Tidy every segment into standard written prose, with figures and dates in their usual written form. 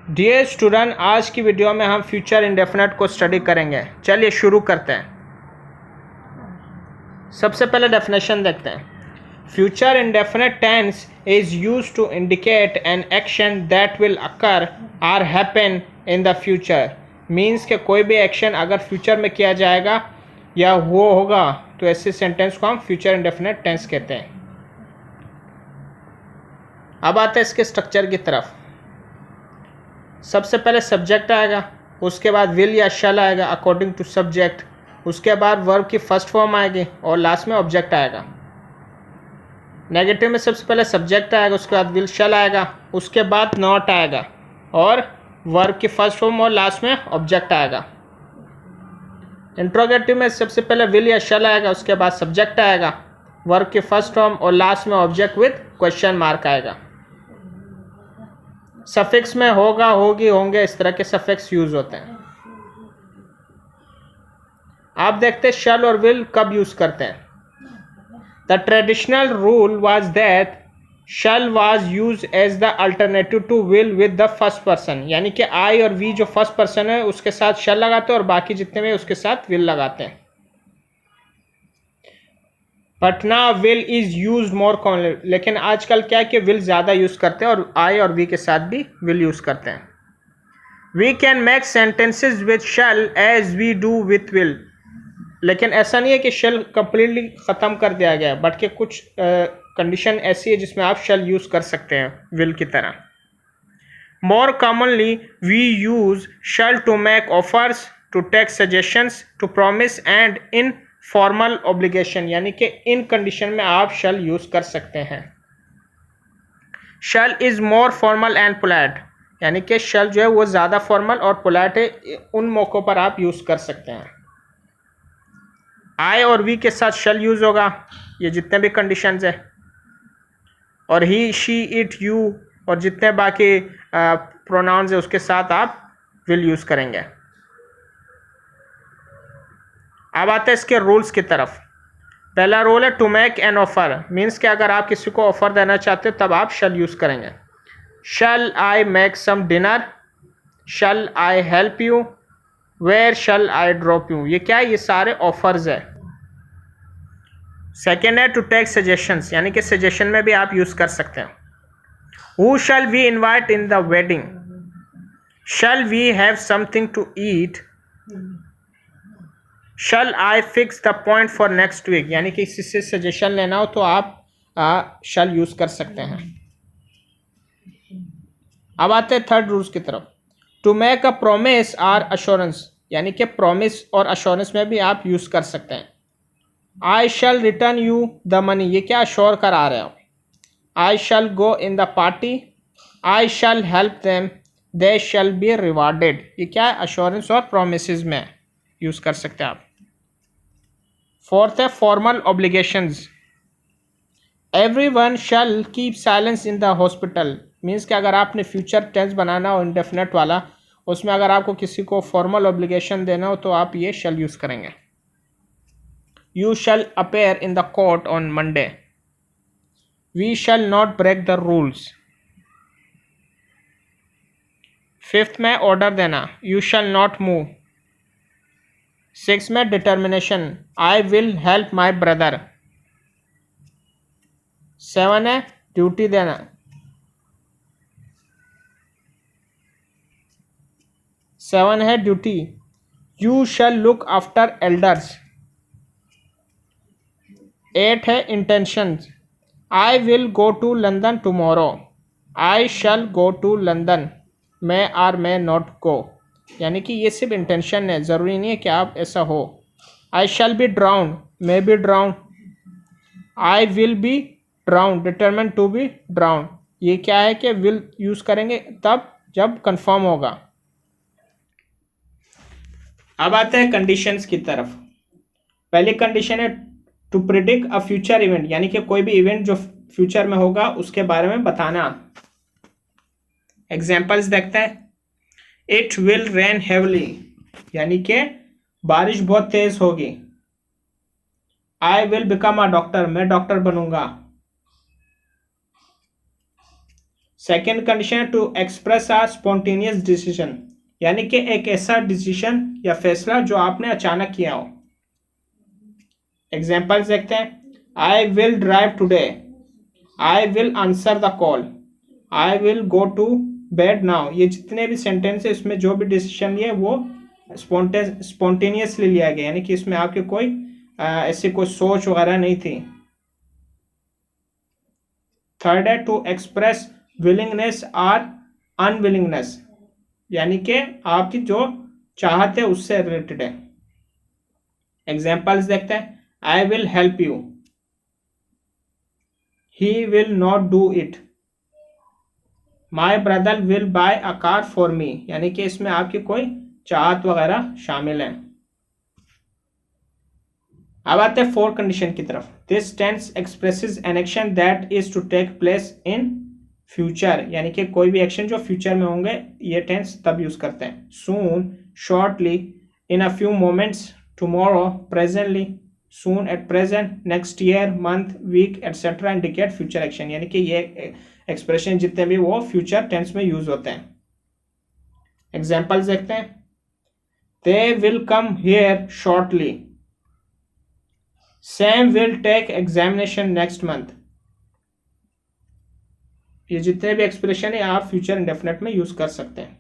Dear student, आज की video में हम फ्यूचर इंडेफिनेट को स्टडी करेंगे। चलिए शुरू करते हैं। सबसे पहले डेफिनेशन देखते हैं। Future indefinite tense is used to indicate an action that will occur or happen in the future. Means के कोई भी एक्शन अगर फ्यूचर में किया जाएगा या वो होगा तो ऐसे सेंटेंस को हम फ्यूचर इंडेफिनेट टेंस कहते हैं। अब आते हैं इसके स्ट्रक्चर की तरफ। सबसे पहले सब्जेक्ट आएगा, उसके बाद विल या शैल आएगा अकॉर्डिंग टू सब्जेक्ट, उसके बाद वर्ब की फर्स्ट फॉर्म आएगी और लास्ट में ऑब्जेक्ट आएगा। नेगेटिव में सबसे पहले सब्जेक्ट आएगा, उसके बाद विल शैल आएगा, उसके बाद नॉट आएगा और वर्ब की फर्स्ट फॉर्म और लास्ट में ऑब्जेक्ट आएगा। इंट्रोगेटिव में सबसे पहले विल या शैल आएगा, उसके बाद सब्जेक्ट आएगा, वर्ब की फर्स्ट फॉर्म और लास्ट में ऑब्जेक्ट विद क्वेश्चन मार्क आएगा। सफिक्स में होगा, होगी, होंगे, इस तरह के सफिक्स यूज होते हैं। आप देखते हैं शैल और विल कब यूज करते हैं। The traditional rule was that shall was use as the alternative to will with the first person, यानी कि आई और वी जो फर्स्ट पर्सन है उसके साथ शैल लगाते हैं और बाकी जितने भी उसके साथ विल लगाते हैं। But now will is use more commonly, लेकिन आजकल क्या है कि विल ज़्यादा यूज़ करते हैं और आई और वी के साथ भी विल यूज़ करते हैं। We can make sentences with shall as we do with will, लेकिन ऐसा नहीं है कि शैल कंप्लीटली ख़त्म कर दिया गया है, बट के कुछ कंडीशन ऐसी है जिसमें आप शैल यूज़ कर सकते हैं विल की तरह। More commonly we use shall to make offers, to take suggestions, to promise and in formal obligation, यानी कि इन कंडीशन में आप शैल यूज कर सकते हैं। Shall is more formal and polite, यानी कि शैल जो है वो ज़्यादा फॉर्मल और पोलाइट है, उन मौक़ों पर आप यूज़ कर सकते हैं। आई और वी के साथ शैल यूज़ होगा, ये जितने भी कंडीशंस है, और ही, शी, इट, यू और जितने बाकी प्रोनाउंस है उसके साथ आप विल यूज़ करेंगे। अब आते हैं इसके रूल्स की तरफ। पहला रूल है to make an offer, means कि अगर आप किसी को ऑफर देना चाहते हो तब आप शैल यूज़ करेंगे। Shall I make some dinner, shall I help you, where shall I drop you, ये क्या है, ये सारे ऑफर्स है। सेकेंड है टू टेक सजेशंस, यानी कि सजेशन में भी आप यूज़ कर सकते हैं। Who shall we invite in the wedding, shall we have something to eat, shall I fix the point for next week, यानी कि किसी से सजेशन लेना हो तो आप शैल यूज़ कर सकते हैं। अब आते हैं थर्ड रूल्स की तरफ। To make a promise or assurance, यानी कि प्रॉमिस और अश्योरेंस में भी आप यूज़ कर सकते हैं। I shall return you the money, ये क्या अश्योर करा रहे हो। I shall go in the party, I shall help them, they shall be rewarded, ये क्या है, अश्योरेंस और प्रोमिस में यूज़ कर सकते हैं आप। फोर्थ है formal obligations. Everyone shall keep silence in the hospital, means कि अगर आपने फ्यूचर टेंस बनाना हो इंडेफिनेट वाला, उसमें अगर आपको किसी को फॉर्मल ऑब्लिगेशन देना हो तो आप ये शैल यूज़ करेंगे। You shall appear in the court on Monday, we shall not break the rules. Fifth में ऑर्डर देना, you shall not move. Six में determination, I will help my brother. Seven है ड्यूटी देना। Seven है duty, you shall look after elders. Eight है intention, I will go to London tomorrow, I shall go to London, may or may not go, यानी कि ये सिर्फ intention है, ज़रूरी नहीं है कि आप ऐसा हो। I shall be drowned, may be drowned, I will be drowned, determine to be drowned, ये क्या है कि विल यूज़ करेंगे तब जब कंफर्म होगा। अब आते हैं कंडीशंस की तरफ। पहली कंडीशन है to predict a future event, यानी कि कोई भी इवेंट जो फ्यूचर में होगा उसके बारे में बताना। एग्जाम्पल्स देखते हैं। इट विल रेन हेवली, यानी कि बारिश बहुत तेज होगी। I will become a doctor, मैं डॉक्टर बनूंगा। Second condition to express a spontaneous decision, यानी कि एक ऐसा डिसीजन या फैसला जो आपने अचानक किया हो। एग्जाम्पल्स देखते हैं, I will drive today, I will answer the call, I will go to bed now. ये जितने भी सेंटेंस है इसमें जो भी डिसीजन लिए वो स्पॉन्टेनियसली लिया गया, यानी कि इसमें आपकी कोई ऐसी कोई सोच वगैरह नहीं थी। थर्ड है टू एक्सप्रेस विलिंगनेस और अनविलिंगनेस, यानी कि आपकी जो चाहत है उससे रिलेटेड है। एग्जाम्पल्स देखते हैं, I will help you, he will not do it, my brother will buy a car for me, यानी कि इसमें आपकी कोई चाहत वगैरह शामिल है। अब आते हैं फोर्थ कंडीशन की तरफ। This tense expresses an action that is to take place in future, यानी कि कोई भी एक्शन जो फ्यूचर में होंगे ये टेंस तब यूज करते हैं। Soon, shortly, in a few moments, tomorrow, presently, soon, at present, next year, month, week etcetera indicate future action, यानी कि ये एक्सप्रेशन जितने भी वो फ्यूचर टेंस में यूज होते हैं। एग्जाम्पल्स देखते हैं, they will come here shortly, Sam will take examination next month. ये जितने भी एक्सप्रेशन है आप फ्यूचर इंडेफिनेट में यूज कर सकते हैं।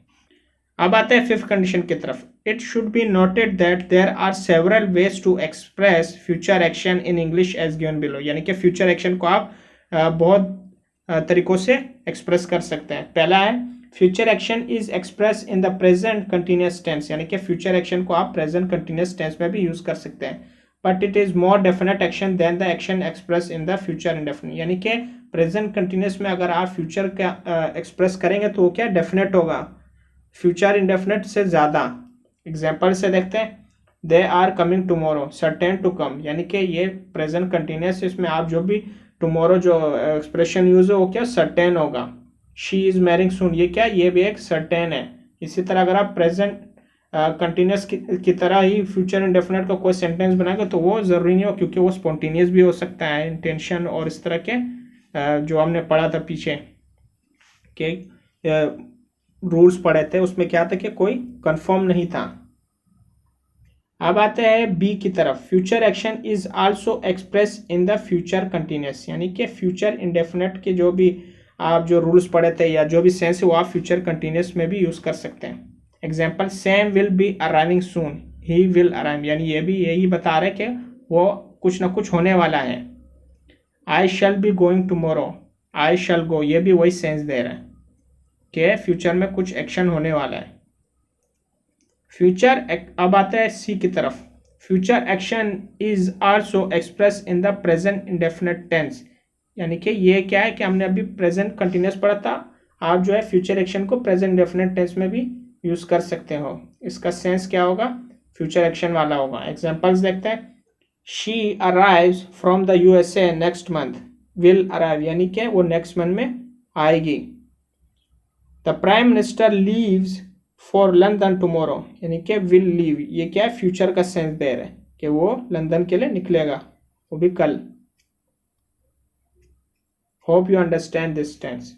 अब आते हैं फिफ्थ कंडीशन की तरफ। It should be noted that there are several ways to express future action in English as given below, यानी कि फ्यूचर एक्शन को आप बहुत तरीकों से एक्सप्रेस कर सकते हैं। पहला है future action is express in the present continuous tense, यानी कि फ्यूचर एक्शन को आप प्रेजेंट कंटिन्यूस टेंस में भी यूज कर सकते हैं, but it is more definite action than the action express in the future indefinite, यानी कि प्रेजेंट कंटिन्यूस में अगर आप फ्यूचर का एक्सप्रेस करेंगे तो वो क्या डेफिनेट होगा, फ्यूचर इंडेफिनेट से ज़्यादा। एग्जाम्पल से देखते हैं, they are coming tomorrow, certain to come, यानी कि ये प्रेजेंट कंटिन्यूस, इसमें आप जो भी टुमारो जो एक्सप्रेशन यूज है वो क्या सर्टेन होगा। शी इज मैरिंग सून, ये क्या, ये भी एक सर्टेन है। इसी तरह अगर आप प्रेजेंट कंटिन्यूस की तरह ही फ्यूचर इंडेफिनेट का कोई सेंटेंस बनाएंगे तो वो ज़रूरी नहीं हो, क्योंकि वो स्पॉन्टेनियस भी हो सकता है, इंटेंशन और इस तरह के जो हमने पढ़ा था पीछे के रूल्स पढ़े थे उसमें क्या था कि कोई कंफर्म नहीं था। अब आते हैं बी की तरफ। Future action is also express in the future continuous, यानी कि फ्यूचर इंडेफिनेट के जो भी आप जो रूल्स पढ़े थे या जो भी सेंस है वो आप फ्यूचर कंटिन्यूस में भी यूज कर सकते हैं। Example, Sam will be arriving soon, he will arrive, यानी ये भी यही बता रहे कि वो कुछ ना कुछ होने वाला है। आई shall be going tomorrow, I shall गो, ये भी वही सेंस दे रहा है कि फ्यूचर में कुछ एक्शन होने वाला है। फ्यूचर, अब आता है सी की तरफ। Future action is also express in the present indefinite tense, यानी कि ये क्या है कि हमने अभी प्रेजेंट कंटिन्यूस पढ़ा था, आप जो है फ्यूचर एक्शन को प्रेजेंट इंडेफिनेट टेंस में भी यूज कर सकते हो। इसका सेंस क्या होगा, फ्यूचर एक्शन वाला होगा। एग्जांपल्स देखते हैं, she arrives from the USA next month, will arrive, यानी कि वो नेक्स्ट मंथ में आएगी। The prime minister leaves for London tomorrow, यानी कि विल लीव, ये क्या है, फ्यूचर का सेंस दे रहा है कि वो लंदन के लिए निकलेगा, वो भी कल। Hope you understand this tense.